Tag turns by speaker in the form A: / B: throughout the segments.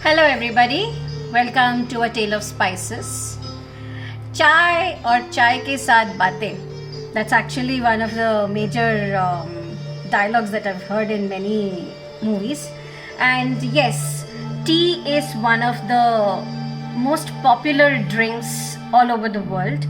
A: Hello everybody, welcome to A Tale of Spices. Chai or chai ke saath baatein. That's actually one of the major dialogues that I've heard in many movies. And yes, tea is one of the most popular drinks all over the world,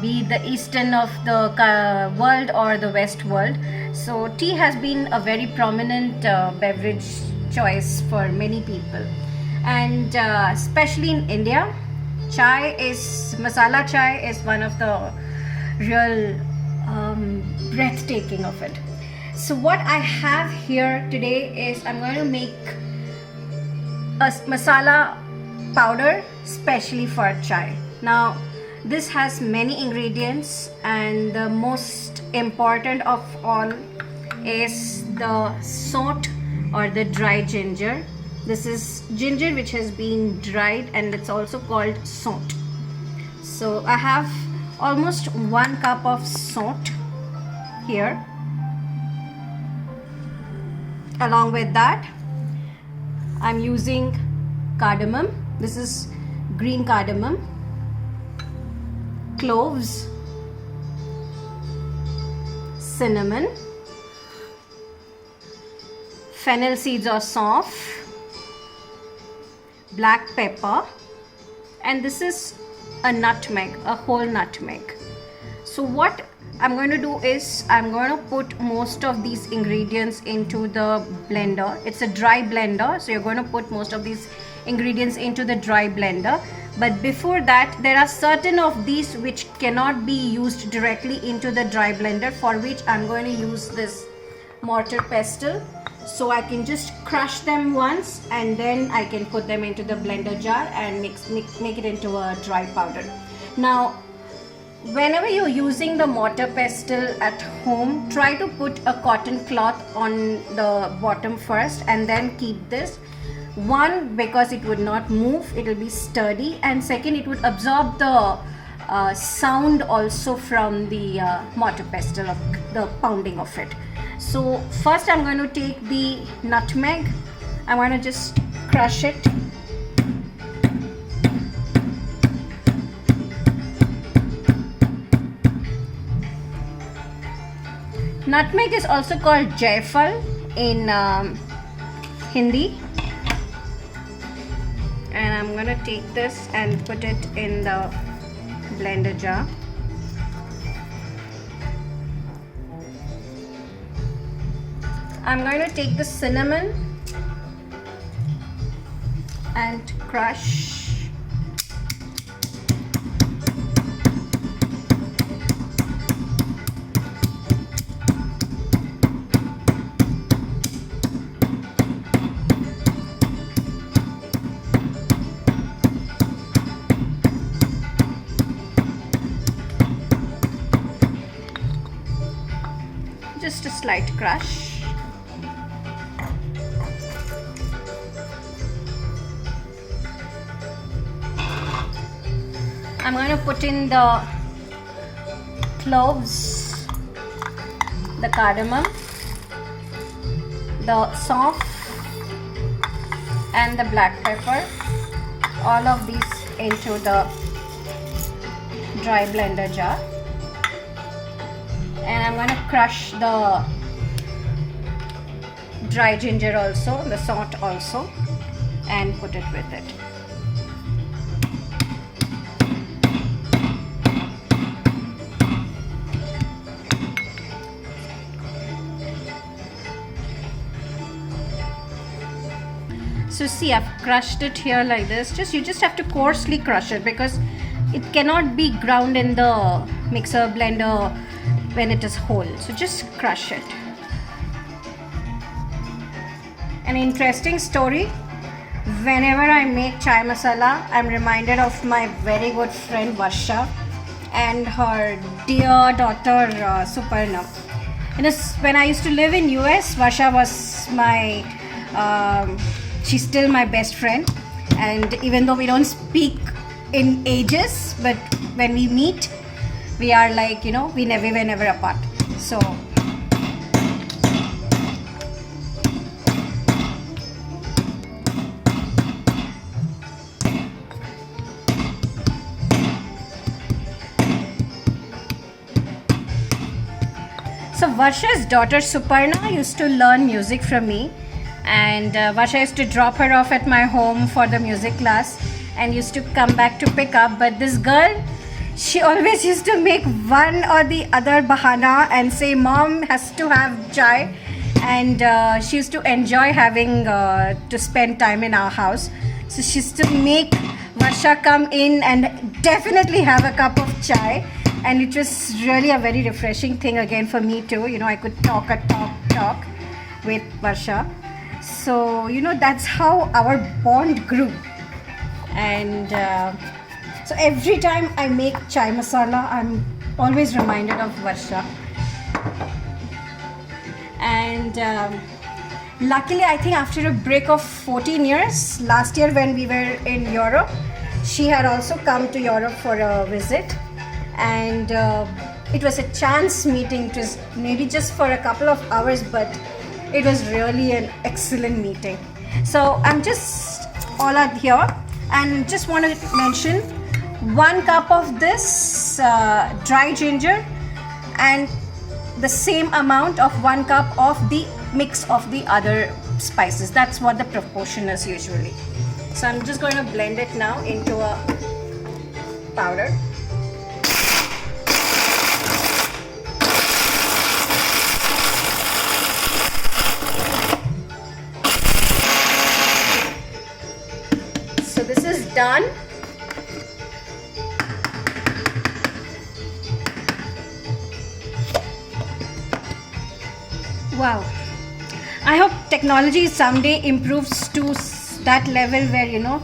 A: be it the eastern of the world or the west world. So tea has been a very prominent beverage choice for many people, and especially in India, Masala Chai is one of the real breathtaking of it. So what I have here today is I'm going to make a masala powder specially for chai. Now this has many ingredients, and the most important of all is the saunt or the dry ginger. This is ginger which has been dried, and it's also called saunt. So I have almost 1 cup of saunt here. Along with that, I'm using cardamom. This is green cardamom, cloves, cinnamon, fennel seeds or saunf, black pepper, and this is a nutmeg, a whole nutmeg. So what I'm going to do is I'm going to put most of these ingredients into the blender. It's a dry blender, so you're going to put most of these ingredients into the dry blender. But before that, there are certain of these which cannot be used directly into the dry blender, for which I'm going to use this mortar pestle. So I can just crush them once, and then I can put them into the blender jar and make it into a dry powder. Now, whenever you're using the mortar pestle at home, try to put a cotton cloth on the bottom first, and then keep this. One, because it would not move, it will be sturdy, and second, it would absorb the sound also from the mortar pestle of the pounding of it. So first I'm going to take the nutmeg. I'm going to just crush it. Nutmeg is also called jaifal in Hindi. And I'm going to take this and put it in the blender jar. I'm going to take the cinnamon and crush. Just a slight crush. I'm going to put in the cloves, the cardamom, the saunf, and the black pepper, all of these into the dry blender jar. And I'm going to crush the dry ginger also, the saunt also, and put it with it. So see, I've crushed it here like this. You just have to coarsely crush it, because it cannot be ground in the mixer blender when it is whole. So just crush it. An interesting story: whenever I make chai masala, I'm reminded of my very good friend Varsha and her dear daughter Suparna. When I used to live in US, Varsha was my she's still my best friend, and even though we don't speak in ages, but when we meet, we are like, we were never apart. So Varsha's daughter Suparna used to learn music from me, and Varsha used to drop her off at my home for the music class and used to come back to pick up. But this girl, she always used to make one or the other bahana and say mom has to have chai, and she used to enjoy having to spend time in our house. So she used to make Varsha come in and definitely have a cup of chai, and it was really a very refreshing thing again for me too. I could talk with Varsha. So that's how our bond grew. And so every time I make chai masala, I'm always reminded of Varsha. And luckily, I think after a break of 14 years, last year when we were in Europe, she had also come to Europe for a visit. And it was a chance meeting. It was maybe just for a couple of hours, but it was really an excellent meeting. So I'm just all out here and just want to mention 1 cup of this dry ginger and the same amount of 1 cup of the mix of the other spices. That's what the proportion is usually. So I'm just going to blend it now into a powder. So this is done. Wow. I hope technology someday improves to that level where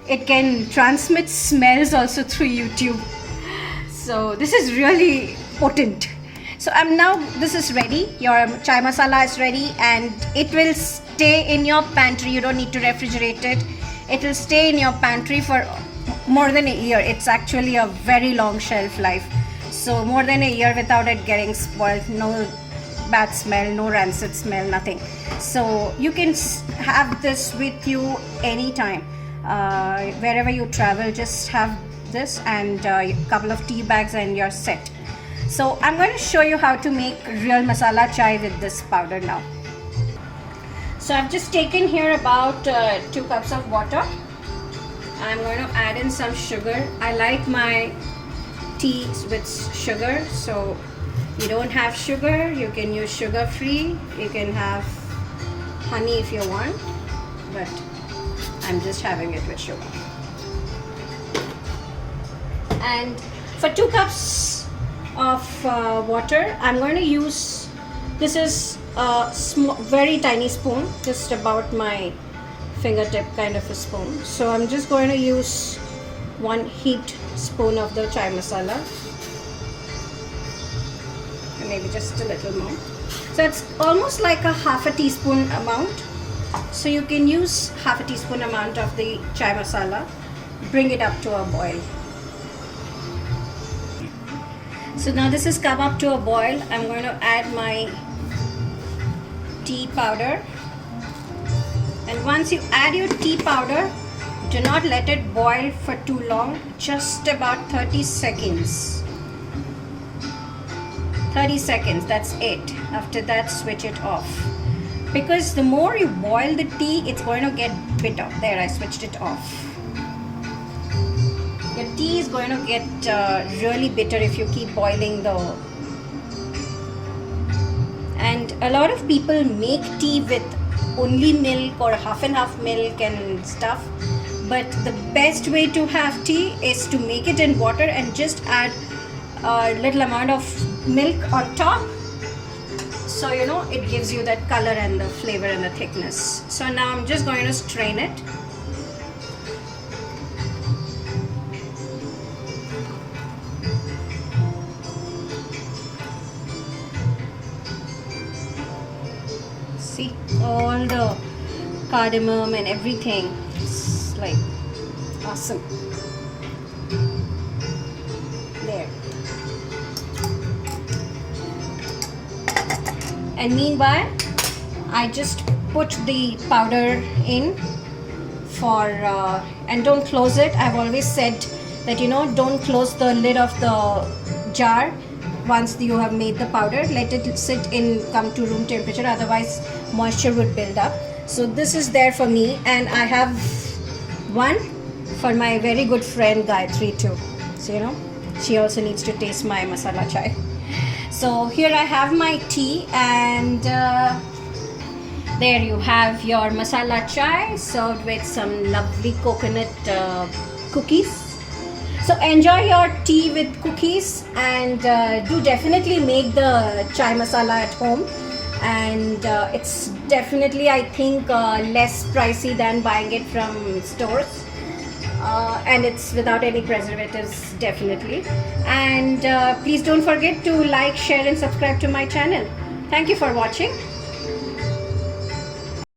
A: it can transmit smells also through YouTube. So this is really potent. So this is ready. Your chai masala is ready, and it will stay in your pantry. You don't need to refrigerate it. It will stay in your pantry for more than a year. It's actually a very long shelf life. So more than a year without it getting spoiled. No bad smell, no rancid smell, nothing. So you can have this with you anytime. Wherever you travel, just have this and a couple of tea bags and you're set. So I'm going to show you how to make real masala chai with this powder now. So I've just taken here about 2 cups of water. I'm going to add in some sugar. I like my tea with sugar, so you don't have sugar, you can use sugar free. You can have honey if you want, but I'm just having it with sugar. And for 2 cups of water, I'm going to use, this is a very tiny spoon, just about my fingertip kind of a spoon. So I'm just going to use 1 heaped spoon of the chai masala, and maybe just a little more. So it's almost like a half a teaspoon amount. So you can use half a teaspoon amount of the chai masala, bring it up to a boil. So now this has come up to a boil. I'm going to add my tea powder. And once you add your tea powder, do not let it boil for too long, just about 30 seconds. 30 seconds, that's it. After that, switch it off. Because the more you boil the tea, it's going to get bitter. There, I switched it off. Your tea is going to get really bitter if you keep boiling the... And a lot of people make tea with only milk or half and half milk and stuff. But the best way to have tea is to make it in water and just add a little amount of milk on top. So it gives you that color and the flavor and the thickness. So now I'm just going to strain it. See, all the cardamom and everything. It's like awesome. There. And meanwhile, I just put the powder in for and don't close it. I've always said that don't close the lid of the jar once you have made the powder, let it sit in, come to room temperature, otherwise moisture would build up. So this is there for me, and I have one for my very good friend Gayatri too. So you know, she also needs to taste my masala chai. So here I have my tea, and there you have your masala chai served with some lovely coconut cookies. So enjoy your tea with cookies, and do definitely make the chai masala at home. And it's definitely, I think, less pricey than buying it from stores. And it's without any preservatives, definitely. And please don't forget to like, share and subscribe to my channel. Thank you for watching.